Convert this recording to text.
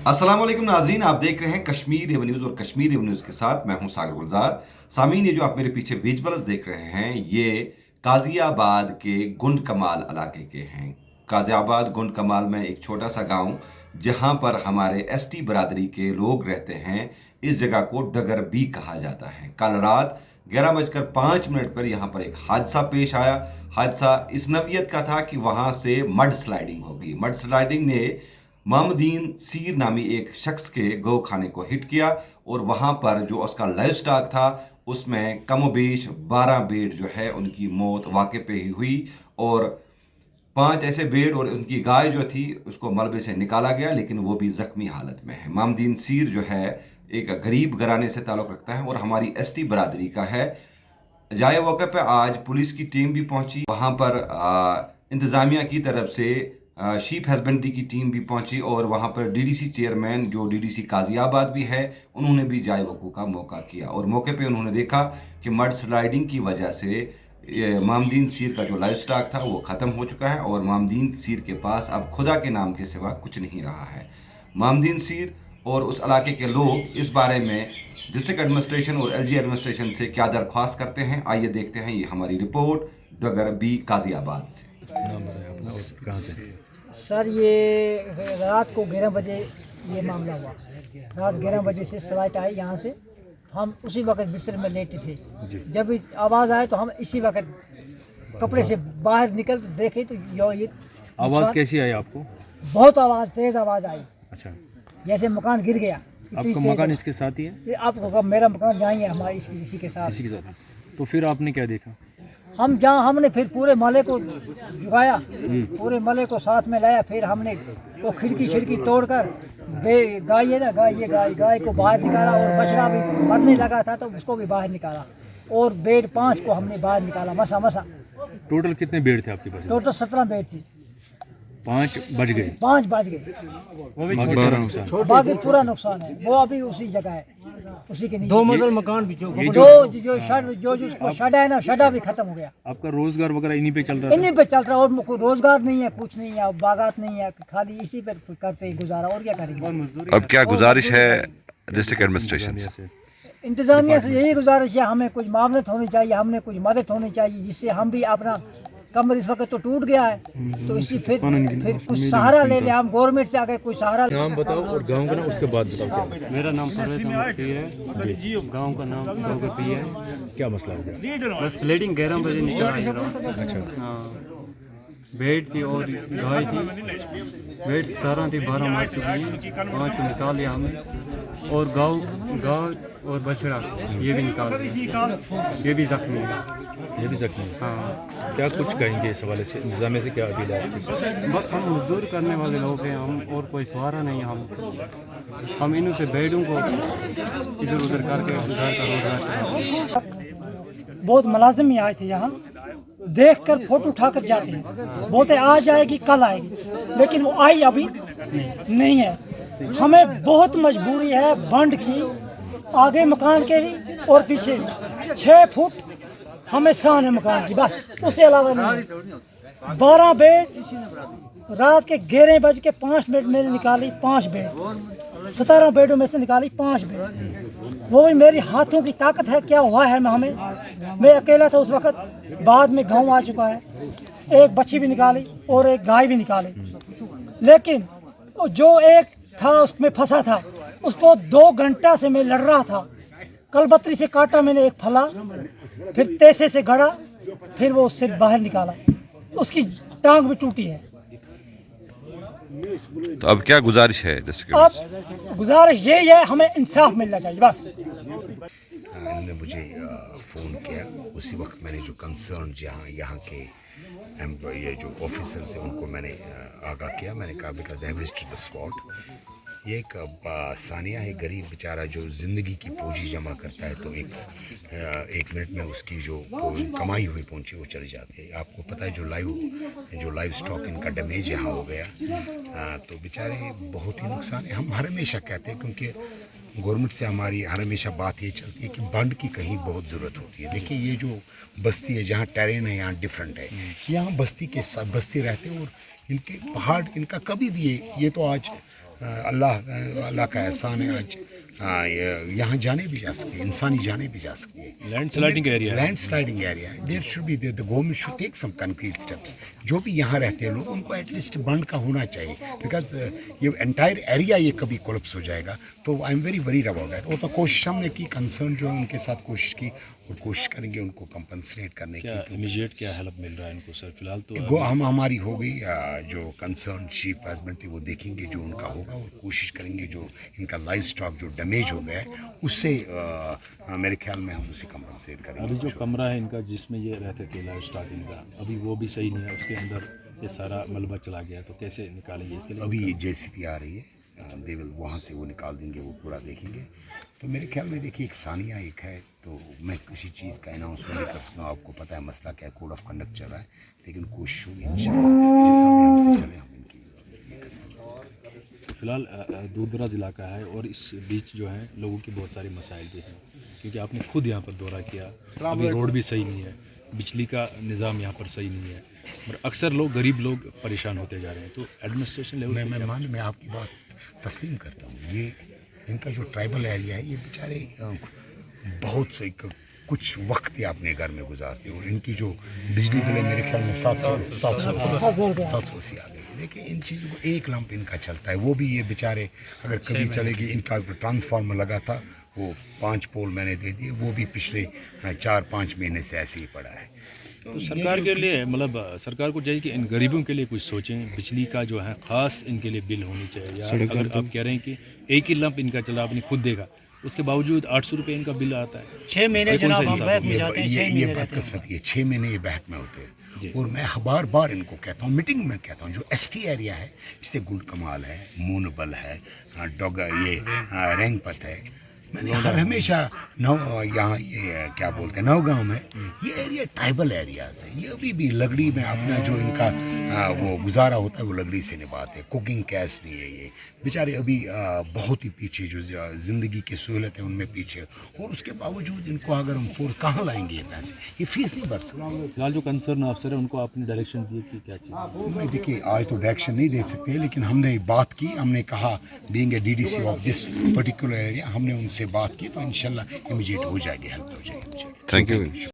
अस्सलाम वालेकुम नाजरीन, आप देख रहे हैं कश्मीर रेव न्यूज़ और कश्मीर रेव न्यूज़ के साथ मैं हूं सागर गुलजार। सामीन, ये जो आप मेरे पीछे विजुअल्स देख रहे हैं ये गाज़ियाबाद के गुंड कमाल इलाके के हैं। गाज़ियाबाद गुंड कमाल में एक छोटा सा गांव जहां पर हमारे एसटी बरादरी के लोग रहते हैं, इस जगह को डगर बी कहा जाता है। कल रात 11:05 पर यहाँ पर एक हादसा पेश आया। हादसा इस नवीयत का था कि वहाँ से मड स्लाइडिंग हो गई। मड स्लाइडिंग ने मोहम्मदीन सीर नामी एक शख्स के गौ खाने को हिट किया और वहाँ पर जो उसका लाइव स्टॉक था उसमें कमोबेश 12 भेड़ जो है उनकी मौत वाक़े पे ही हुई और 5 ऐसे भेड़ और उनकी गाय जो थी उसको मलबे से निकाला गया, लेकिन वो भी ज़ख्मी हालत में है। मोहम्मदीन सीर जो है एक गरीब घराने से ताल्लुक़ रखता है और हमारी एसटी बरादरी का है। जाए मौके पर आज पुलिस की टीम भी पहुंची, वहां पर इंतज़ामिया की तरफ से शीप हस्बेंड्री की टीम भी पहुंची और वहां पर डीडीसी चेयरमैन जो डीडीसी गाज़ियाबाद भी है उन्होंने भी जाए वकूफ़ का मौका किया और मौके पे उन्होंने देखा कि मड स्लाइडिंग की वजह से मोहम्मदीन सीर का जो लाइफ स्टॉक था वो ख़त्म हो चुका है और मोहम्मदीन सीर के पास अब खुदा के नाम के सिवा कुछ नहीं रहा है। मोहम्मदीन सीर और उस इलाके के लोग इस बारे में डिस्ट्रिक्ट एडमिनिस्ट्रेशन और एलजी एडमिनिस्ट्रेशन से क्या दरख्वास्त करते हैं, आइए देखते हैं। ये हमारी रिपोर्ट डगर बी गाज़ियाबाद से। कहाँ से? सर ये रात को 11 बजे ये मामला हुआ। रात 11 बजे से फ्लाइट आई यहाँ से, हम उसी वक्त बिस्तर में लेटे थे। जब आवाज़ आए तो हम इसी वक्त कपड़े से बाहर निकल देखे तो ये आवाज़ कैसी आई आपको? बहुत आवाज़, तेज़ आवाज़ आई। अच्छा, जैसे मकान गिर गया। आपका मकान इसके साथ ही है? ये आपको कब मेरा मकान जहाँ ही है, हमारे इसी के साथ। इसी के साथ। तो फिर आपने क्या देखा? हम जहाँ हमने फिर पूरे महल्ले को जुगाया, पूरे महल्ले को साथ में लाया। फिर हमने वो खिड़की तोड़कर गाय है ना, गाय को बाहर निकाला और बछड़ा भी मरने लगा था तो उसको भी बाहर निकाला और बेड 5 को हमने बाहर निकाला मसा। टोटल कितने बेड थे आपके पास? टोटल 17 बेड थी। 5 बज गए? 5 बज गए। वो भी नुकसान? बाकी पूरा नुकसान है, वो अभी उसी जगह है, उसी के नीचे 2 मंजिल मकान भी जो उसको शड है ना, शडा भी खत्म हो गया। आपका रोजगार वगैरह इन्हीं पे चल रहा है? इन्हीं पे चल रहा है और कोई रोजगार नहीं है, कुछ नहीं है, बागात नहीं है, खाली इसी पे करते गुजारा और क्या करेंगे। अब क्या गुजारिश है डिस्ट्रिक्ट एडमिनिस्ट्रेशन से? इंतजामिया से यही गुजारिश है, हमें कुछ मामलत होनी चाहिए, हमने कुछ मदद होनी चाहिए जिससे हम भी अपना कमर इस वक्त तो टूट गया है तो इसी फिर कुछ सहारा ले ले हम गवर्नमेंट से, अगर कोई सहारा। नाम बताओ और गांव का नाम, उसके बाद बताओ। मेरा नाम परवेज अहमद है, गांव का नाम डगरबी है। क्या मसला हो गया? बस स्लेडिंग 11 बजे निकला। अच्छा, हाँ, भेड़ थी और गाय थी। भेड़ 17 थी, 12 मार चुकी है, 5 को निकाल लिया हमने और गाय और बछड़ा ये भी निकाल दिया, ये भी जख्मी है। ये भी जख्मी है? हाँ, क्या कुछ कहेंगे इस हवाले से? इंतजामिया से क्या अपील है आपकी? बस हम मजदूर करने वाले लोग हैं, हम और कोई सहारा नहीं है। हम इन्हों से भेड़ों को इधर उधर करके घर का रोजगार चलाते। बहुत मुलाजिम ही आए थे यहाँ, देखकर फोटो उठाकर जाते हैं, बोलते आज आएगी कल आएगी, लेकिन वो आई अभी नहीं है। हमें बहुत मजबूरी है बंड की, आगे मकान के भी और पीछे 6 फुट हमें शान है मकान की, बस उससे अलावा नहीं। 12 बेड रात के 11:05 में निकाली, 5 बेड 17 बेडों में से निकाली 5 बेड। वो भी मेरी हाथों की ताकत है, क्या हुआ है मैं अकेला था उस वक्त। बाद में गांव आ चुका है, एक बच्ची भी निकाली और एक गाय भी निकाली, लेकिन जो एक था उसमें फंसा था उसको 2 घंटा से मैं लड़ रहा था। कलबत्ती से काटा मैंने एक फला, फिर तेसे से गड़ा, फिर वो उससे बाहर निकाला, उसकी टांग भी टूटी है। तो अब क्या गुजारिश है डिस्ट्रिक्ट? अब गुजारिश यही है, हमें इंसाफ मिलना चाहिए बस। उन्होंने मुझे फ़ोन किया, उसी वक्त मैंने जो कंसर्न जहाँ यहाँ के ये जो ऑफिसर्स हैं उनको मैंने आगाह किया। मैंने कहा because they have visited the spot. ये एक सानिया है, गरीब बेचारा जो ज़िंदगी की पूंजी जमा करता है तो एक मिनट में उसकी जो कमाई हुई पूंजी वो चली जाती है। आपको पता है जो लाइव स्टॉक इनका डैमेज यहाँ हो गया, तो बेचारे बहुत ही नुकसान है। हम हर हमेशा कहते हैं, क्योंकि गवर्नमेंट से हमारी हर हमेशा बात ये चलती है कि बंड की कहीं बहुत ज़रूरत होती है। देखिए ये जो बस्ती है जहाँ टेरेन है यहाँ डिफरेंट है, यहाँ बस्ती के साथ बस्ती रहते हैं और इनके पहाड़ इनका कभी भी ये तो आज अल्लाह का एहसान है आज यहाँ जाने भी जा सकते हैं, इंसानी जाने भी जा सकती है। लैंडस्लाइडिंग एरिया है। लैंडस्लाइडिंग एरिया है। There should be the government should take some concrete steps. जो भी यहाँ रहते हैं लोग उनको एटलीस्ट बंद का होना चाहिए, बिकॉज ये एंटायर एरिया ये कभी कोलप्स हो जाएगा। तो I am very worried about that. वो तो कोशिश हमने की, कंसर्न जो है उनके साथ कोशिश की और कोशिश करेंगे उनको कंपनसेट करने क्या की। इमीडिएट क्या हेल्प मिल रहा है इनको सर फिलहाल तो? हमारी हो गई, जो कंसर्न चीफ हस्बैंड थे वो देखेंगे जो उनका होगा और कोशिश करेंगे जो इनका लाइफ स्टॉक जो डैमेज हो गया है उससे मेरे ख्याल में हम उसे कंपनसेट करेंगे। अभी जो कमरा है इनका जिसमें ये रहते थे लाइफ स्टॉक इनका, अभी वो भी सही नहीं है, उसके अंदर ये सारा मलबा चला गया, तो कैसे निकालेंगे इसके लिए? अभी जेसीबी आ रही है, देवल वहाँ से वो निकाल देंगे, वो पूरा देखेंगे। तो मेरे ख्याल में देखिए एक सानिया एक है, तो मैं किसी चीज़ का अनाउंसमेंट नहीं कर सकता हूँ। आपको पता है मसला क्या है, कोड ऑफ कंडक्ट चल रहा है, लेकिन कोशिश होगी इंशाल्लाह जितना भी हमसे चले हम इनकी ये करेंगे। फिलहाल दूर दराज इलाका है और इस बीच जो है लोगों की बहुत सारी मसाइल भी हैं, क्योंकि आपने खुद यहाँ पर दौरा किया, अभी रोड भी सही नहीं है, बिजली का निज़ाम यहाँ पर सही नहीं है और अक्सर लोग गरीब लोग परेशान होते जा रहे हैं। तो एडमिनिस्ट्रेशन लेवल मैं आपकी बात तस्लीम करता हूँ। ये इनका जो ट्राइबल एरिया है, ये बेचारे बहुत से कुछ वक्त ही अपने घर में गुजारते हैं और इनकी जो बिजली बिल है मेरे ख्याल में 780 आ गई। देखिए इन चीज़ों को एक लंप इनका चलता है, वो भी ये बेचारे अगर कभी चलेगी। इनका ट्रांसफार्मर लगा था, वो 5 पोल मैंने दे दिए, वो भी पिछले 4-5 महीने से ऐसे ही पड़ा है। तो सरकार के लिए मतलब सरकार को चाहिए कि इन गरीबों के लिए कुछ सोचें, बिजली का जो है ख़ास इनके लिए बिल होनी चाहिए। या अगर आप कह रहे हैं कि एक ही लंप इनका चला, आपने खुद देखा, उसके बावजूद 800 रुपये इनका बिल आता है। 6 महीने जनाब हम बैक में जाते हैं, 6 ये महीने बदकिस्मती है, 6 महीने ये बहक में होते हैं। और मैं बार बार इनको कहता हूँ, मीटिंग में कहता हूँ, जो एसटी एरिया है जैसे गुंड कमाल है, मूनबल है, डोगा ये रेंगपत है, मैंने हर हमेशा यहाँ ये क्या बोलते हैं नौगांव में, ये एरिया ट्राइबल एरियाज है। ये अभी भी लकड़ी में अपना जो इनका वो गुजारा होता है वो लकड़ी से निभाते हैं। कुकिंग गैस नहीं है, ये बेचारे अभी बहुत ही पीछे, जो ज़िंदगी की सहूलत है उनमें पीछे, और उसके बावजूद इनको अगर हम फोर्स कहाँ लाएंगे ये पैसे, ये फीस नहीं भर सकते। फिलहाल जो कंसर्न अफसर है उनको आपने डायरेक्शन दी कि क्या चीज़? नहीं देखिए आज तो डायरेक्शन नहीं दे सकते, लेकिन हमने बात की, हमने कहा being a DDC of this particular area, हमने उनसे बात की, तो इंशाल्लाह इमीडिएट हो जाएगी, हेल्प हो जाएगी। Thank you.